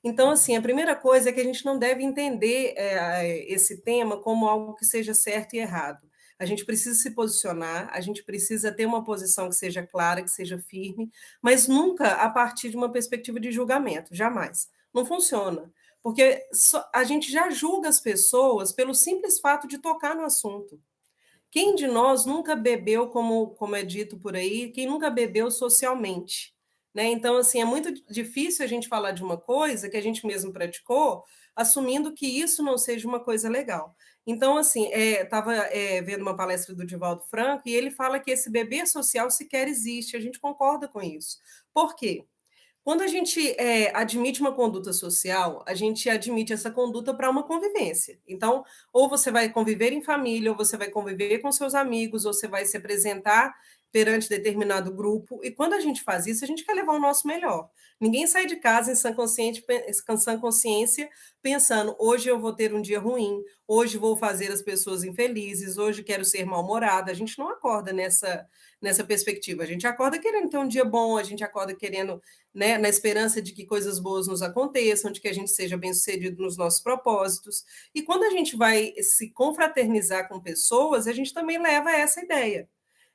Então, assim, a primeira coisa é que a gente não deve entender esse tema como algo que seja certo e errado. A gente precisa se posicionar, a gente precisa ter uma posição que seja clara, que seja firme, mas nunca a partir de uma perspectiva de julgamento, jamais. Não funciona, porque a gente já julga as pessoas pelo simples fato de tocar no assunto. Quem de nós nunca bebeu, como é dito por aí, quem nunca bebeu socialmente? Né? Então, assim, é muito difícil a gente falar de uma coisa que a gente mesmo praticou, assumindo que isso não seja uma coisa legal. Então, assim, estava vendo uma palestra do Divaldo Franco e ele fala que esse beber social sequer existe. A gente concorda com isso. Por quê? Quando a gente admite uma conduta social, a gente admite essa conduta para uma convivência. Então, ou você vai conviver em família, ou você vai conviver com seus amigos, ou você vai se apresentar perante determinado grupo. E quando a gente faz isso, a gente quer levar o nosso melhor. Ninguém sai de casa em sã consciência pensando, hoje eu vou ter um dia ruim, hoje vou fazer as pessoas infelizes, hoje quero ser mal-humorada. A gente não acorda nessa perspectiva. A gente acorda querendo ter um dia bom, a gente acorda querendo, né, na esperança de que coisas boas nos aconteçam, de que a gente seja bem-sucedido nos nossos propósitos. E quando a gente vai se confraternizar com pessoas, a gente também leva essa ideia.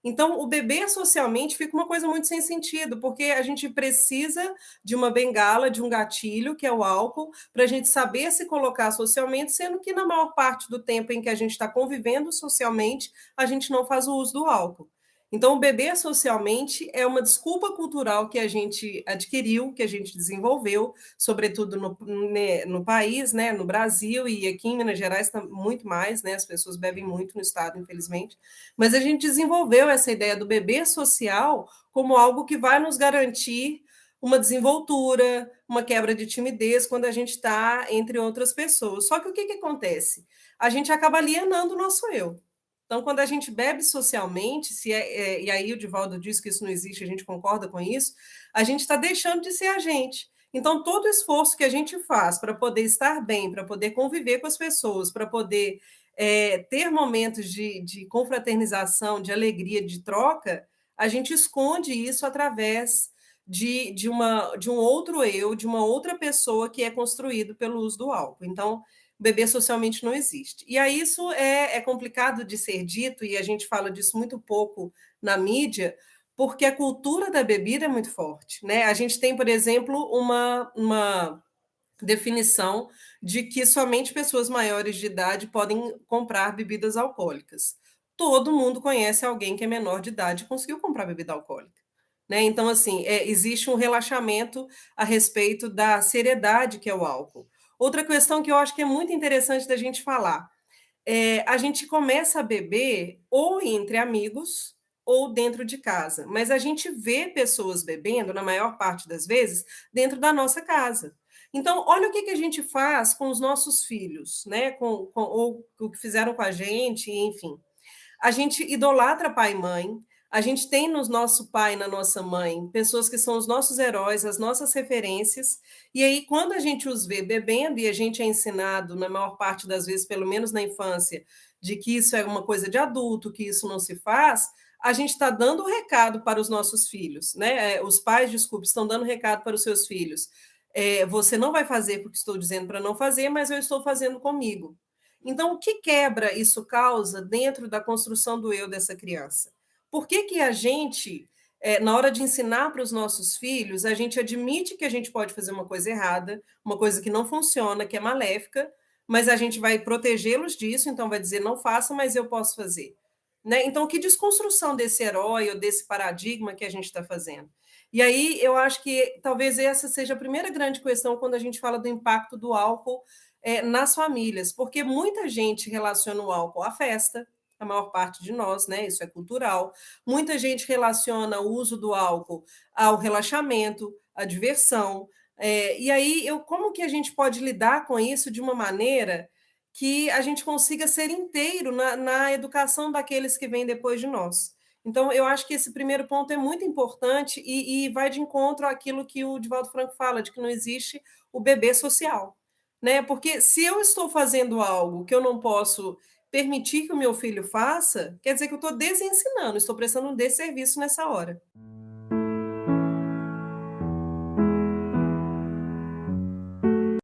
Então, o beber socialmente fica uma coisa muito sem sentido, porque a gente precisa de uma bengala, de um gatilho, que é o álcool, para a gente saber se colocar socialmente, sendo que na maior parte do tempo em que a gente está convivendo socialmente, a gente não faz o uso do álcool. Então, o beber socialmente é uma desculpa cultural que a gente adquiriu, que a gente desenvolveu, sobretudo no país, né, no Brasil e aqui em Minas Gerais muito mais, né, as pessoas bebem muito no estado, infelizmente, mas a gente desenvolveu essa ideia do beber social como algo que vai nos garantir uma desenvoltura, uma quebra de timidez quando a gente está entre outras pessoas. Só que o que acontece? A gente acaba alienando o nosso eu. Então, quando a gente bebe socialmente, e aí o Divaldo diz que isso não existe, a gente concorda com isso, a gente está deixando de ser a gente. Então, todo o esforço que a gente faz para poder estar bem, para poder conviver com as pessoas, para poder ter momentos de confraternização, de alegria, de troca, a gente esconde isso através de um outro eu, de uma outra pessoa que é construído pelo uso do álcool. Então, beber socialmente não existe. E aí isso é complicado de ser dito, e a gente fala disso muito pouco na mídia, porque a cultura da bebida é muito forte. Né? A gente tem, por exemplo, uma definição de que somente pessoas maiores de idade podem comprar bebidas alcoólicas. Todo mundo conhece alguém que é menor de idade e conseguiu comprar bebida alcoólica. Né? Então, assim, existe um relaxamento a respeito da seriedade que é o álcool. Outra questão que eu acho que é muito interessante da gente falar, a gente começa a beber ou entre amigos ou dentro de casa, mas a gente vê pessoas bebendo, na maior parte das vezes, dentro da nossa casa. Então, olha o que a gente faz com os nossos filhos, né? Ou o que fizeram com a gente, enfim. A gente idolatra pai e mãe, a gente tem no nosso pai e na nossa mãe pessoas que são os nossos heróis, as nossas referências, e aí quando a gente os vê bebendo, e a gente é ensinado, na maior parte das vezes, pelo menos na infância, de que isso é uma coisa de adulto, que isso não se faz, a gente está dando o recado para os nossos filhos, né? Os pais, desculpe, estão dando recado para os seus filhos. Você não vai fazer porque estou dizendo para não fazer, mas eu estou fazendo comigo. Então, o que quebra isso causa dentro da construção do eu dessa criança? Por que a gente, na hora de ensinar para os nossos filhos, a gente admite que a gente pode fazer uma coisa errada, uma coisa que não funciona, que é maléfica, mas a gente vai protegê-los disso, então vai dizer, não faça, mas eu posso fazer. Né? Então, que desconstrução desse herói ou desse paradigma que a gente está fazendo? E aí eu acho que talvez essa seja a primeira grande questão quando a gente fala do impacto do álcool nas famílias, porque muita gente relaciona o álcool à festa, a maior parte de nós, né? Isso é cultural. Muita gente relaciona o uso do álcool ao relaxamento, à diversão. E aí, como que a gente pode lidar com isso de uma maneira que a gente consiga ser inteiro na educação daqueles que vêm depois de nós? Então, eu acho que esse primeiro ponto é muito importante e vai de encontro àquilo que o Divaldo Franco fala, de que não existe o bebê social. Né? Porque se eu estou fazendo algo que eu não posso permitir que o meu filho faça, quer dizer que eu estou desensinando, estou prestando um desserviço nessa hora.